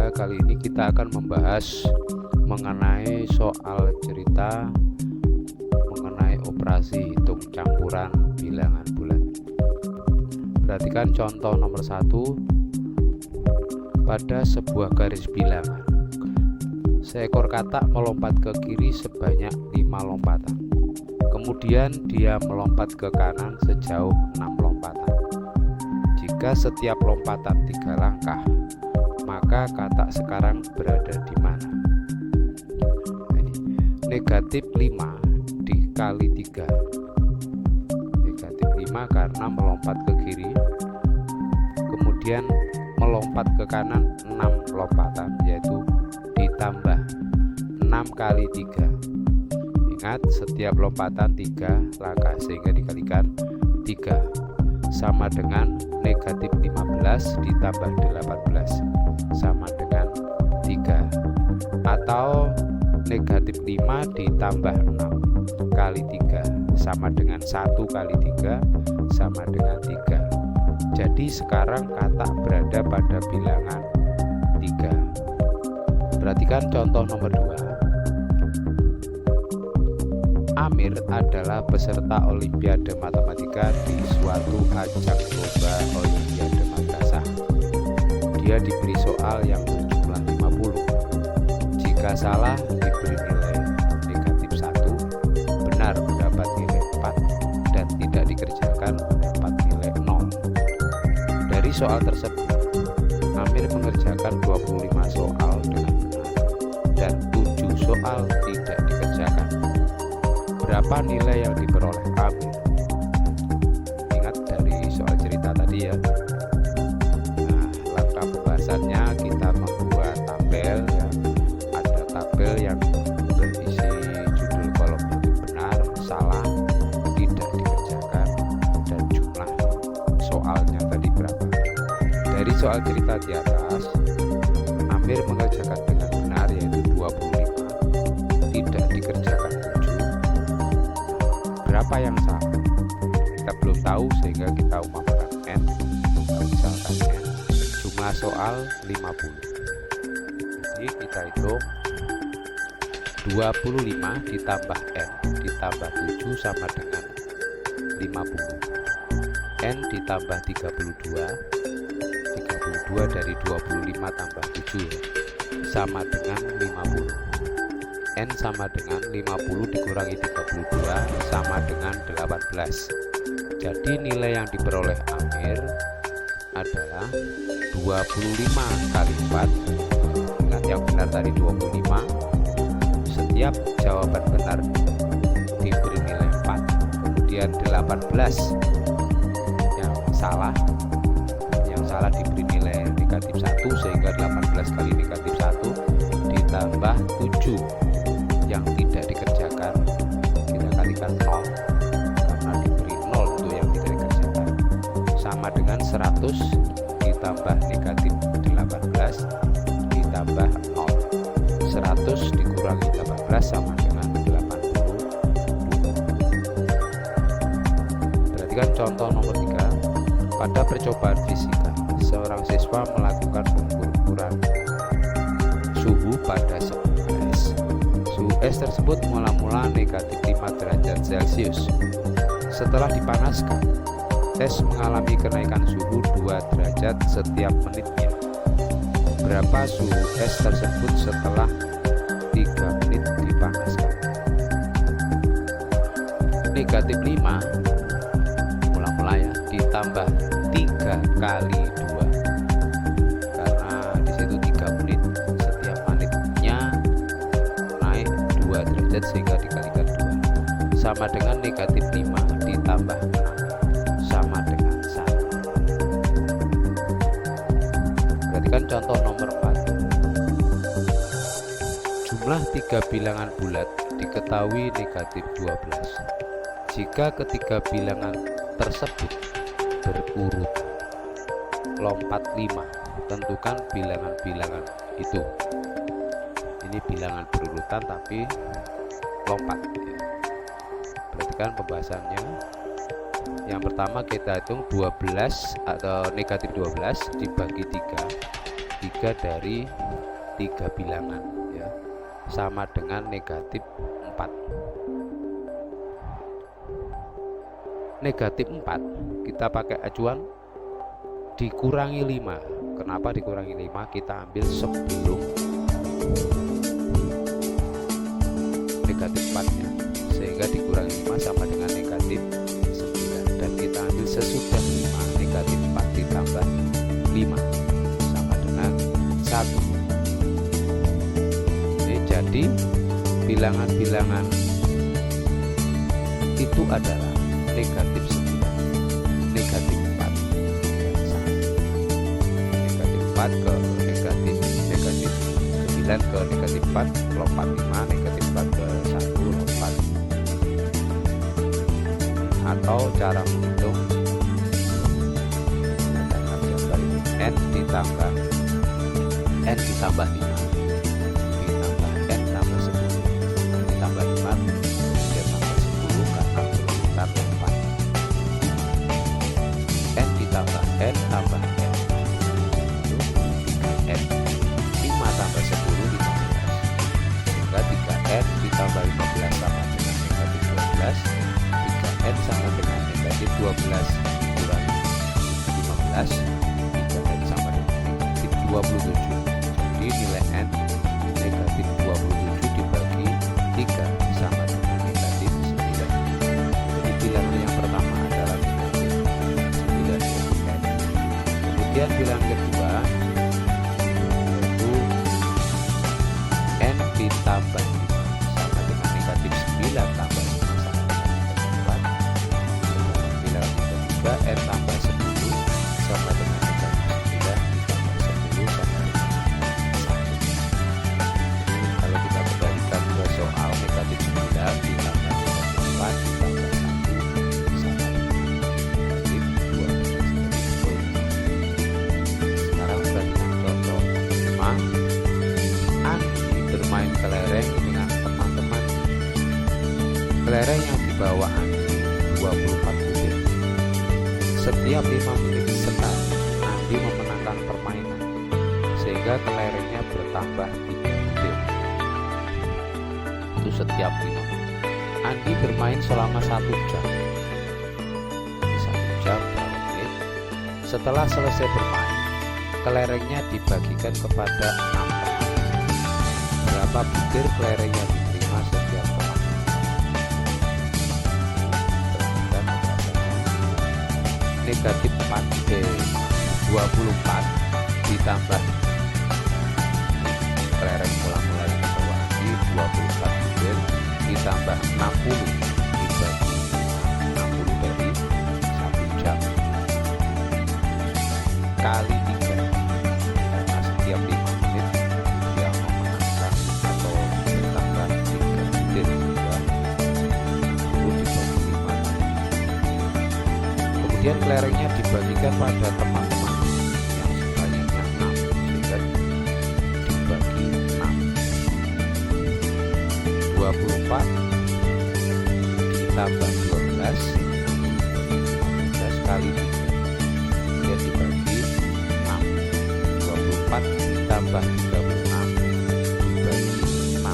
3. Kali ini kita akan membahas mengenai soal cerita mengenai operasi hitung campuran bilangan bulat. Perhatikan contoh nomor 1. Pada sebuah garis bilangan, seekor katak melompat ke kiri sebanyak 5 lompatan. Kemudian dia melompat ke kanan sejauh 6 lompatan. Jika setiap lompatan 3 langkah, maka katak sekarang berada di mana? Negatif 5 dikali 3. Negatif 5 karena melompat ke kiri, kemudian melompat ke kanan 6 lompatan, yaitu ditambah 6 kali 3. Ingat, setiap lompatan 3 langkah sehingga dikalikan 3 sama dengan negatif 15 ditambah 18 sama dengan 3, atau negatif 5 ditambah 6 kali 3 sama dengan 1 kali 3 sama dengan 3. Jadi sekarang katak berada pada bilangan 3. Perhatikan contoh nomor 2. Amir adalah peserta Olimpiade Matematika di suatu ajang lomba Olimpiade Madrasah. Dia diberi soal yang berjumlah 50. Jika salah diberi nilai negatif 1, benar mendapat nilai 4, dan tidak dikerjakan mendapat nilai 0. Dari soal tersebut, Amir mengerjakan 25 soal dengan benar dan 7 soal tidak dikerjakan. Berapa nilai yang diperoleh Amir? Ingat dari soal cerita tadi ya. Nah, langkah pembahasannya kita membuat tabel ya. Ada tabel yang berisi judul kolomnya itu benar, salah, tidak dikerjakan, dan jumlah soalnya tadi berapa. Dari soal cerita di atas, Amir mengerjakan dengan benar yaitu 25, tidak dikerjakan 7. Berapa yang salah? Kita belum tahu sehingga kita umpamakan N, misalkan N, jumlah soal 50. Jadi kita hitung 25 ditambah N ditambah 7 sama dengan 50. N ditambah 32 dari 25 tambah 7 sama dengan 50. N sama dengan 50 dikurangi 32 sama dengan 18. Jadi nilai yang diperoleh Amir adalah 25 kali 4. Ingat yang benar tadi 25. Setiap jawaban benar diberi nilai 4. Kemudian 18 yang salah diberi nilai negatif 1, sehingga 18 kali negatif 1 ditambah 7 yang tidak dikerjakan, kita kalikan 0 karena diberi 0 untuk yang tidak dikerjakan, sama dengan 100 ditambah negatif 18 ditambah 0. 100 dikurangi 18 sama dengan 80. Perhatikan contoh nomor 3. Pada percobaan fisika, seorang siswa melakukan pengukuran suhu pada suhu es. Suhu es tersebut mula-mula negatif 5 derajat Celcius. Setelah dipanaskan, es mengalami kenaikan suhu 2 derajat setiap menitnya. Berapa suhu es tersebut setelah 3 menit dipanaskan? Negatif 5 mula-mula ya, ditambah 3 kali 2 karena disitu 3 menit, setiap menitnya naik 2 derajat sehingga dikalikan 2 sama dengan negatif 5 ditambah 6 sama dengan 1. Perhatikan contoh nomor 4. Jumlah 3 bilangan bulat diketahui negatif 12. Jika ketiga bilangan tersebut berurut lompat 5, tentukan bilangan-bilangan itu. Ini bilangan berurutan tapi lompat. Perhatikan pembahasannya. Yang pertama kita hitung 12 atau negatif 12 dibagi 3 3 dari 3 bilangan ya, sama dengan negatif 4. Negatif 4 kita pakai acuan dikurangi 5. Kenapa dikurangi 5? Kita ambil sebelum negatif 4 nya, sehingga dikurangi 5 sama dengan negatif 9, dan kita ambil sesudah 5. Negatif 4 ditambah 5 sama dengan 1. Ini jadi bilangan-bilangan itu adalah negatif 9, negatif 4, negatif 4 ke negatif 9 ke negatif 4 lompat 5, negatif 4 ke 1 lompat. Atau cara menghitung n ditambah 5 ditambah n tambah 10 ditambah 5 dia tambah 10 karena berurutan lompat. N ditambah n tambah n itu 3n, 5 tambah 10 15, sehingga 3n ditambah 15 sama dengan negatif 12, 3n sama dengan negatif 12 dikurangi 15, 3n sama dengan negatif 27. Jadi nilai n negatif 27 dibagi 3 sama dengan negatif 9. Jadi bilangan yang pertama adalah negatif 9 n. Kemudian bilangan kedua yaitu n ditambah 5 sama dengan negatif 9 tambah 5 sama dengan negatif 4. Bilangan ketiga n tambah 10 sama dengan negatif 9 ditambah 10 sama dengan 1. Kalau kita kembalikan ke soal, negatif 9 ditambah negatif 4 ditambah 1 sama dengan negatif 12. Sekarang kita dengan contoh 5. Andi bermain kelereng dengan teman-teman. Kelereng yang dibawa Andi 24 butir. Setiap 5 menit sekali Andi memenangkan permainan, sehingga kelerengnya bertambah 3 butir. Itu setiap 5 menit. Andi bermain selama 1 jam. 1 jam berapa menit? Setelah selesai bermain, kelerengnya dibagikan kepada 6 teman. Berapa butir kelereng yang diterima setiap teman? Perhatikan pembahasannya. Negatif 24 ditambah kelereng mula-mula yang dibawa Andi 24 butir ditambah 60 dibagi 60 dari 1 jam kali 3, karena setiap 5 menit dia memenangkan atau bertambah 3 butir, sehingga 60 dibagi 5 kali. Kemudian kelerengnya dibagikan pada teman-teman yang sebanyaknya 6, sehingga dibagi 6. 24 ditambah 12 kali 3, dia dibagi 6. 24 ditambah 36 dibagi 6.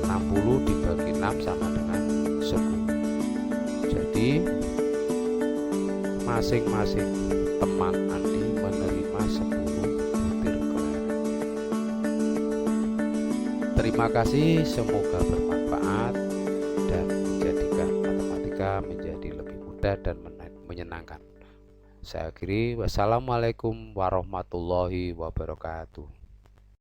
60 dibagi 6 sama dengan 10. Jadi masing-masing teman Andi menerima 10 butir kelereng. Terima kasih, semoga bermanfaat dan menjadikan matematika menjadi lebih mudah dan menyenangkan. Saya akhiri, wassalamualaikum warahmatullahi wabarakatuh.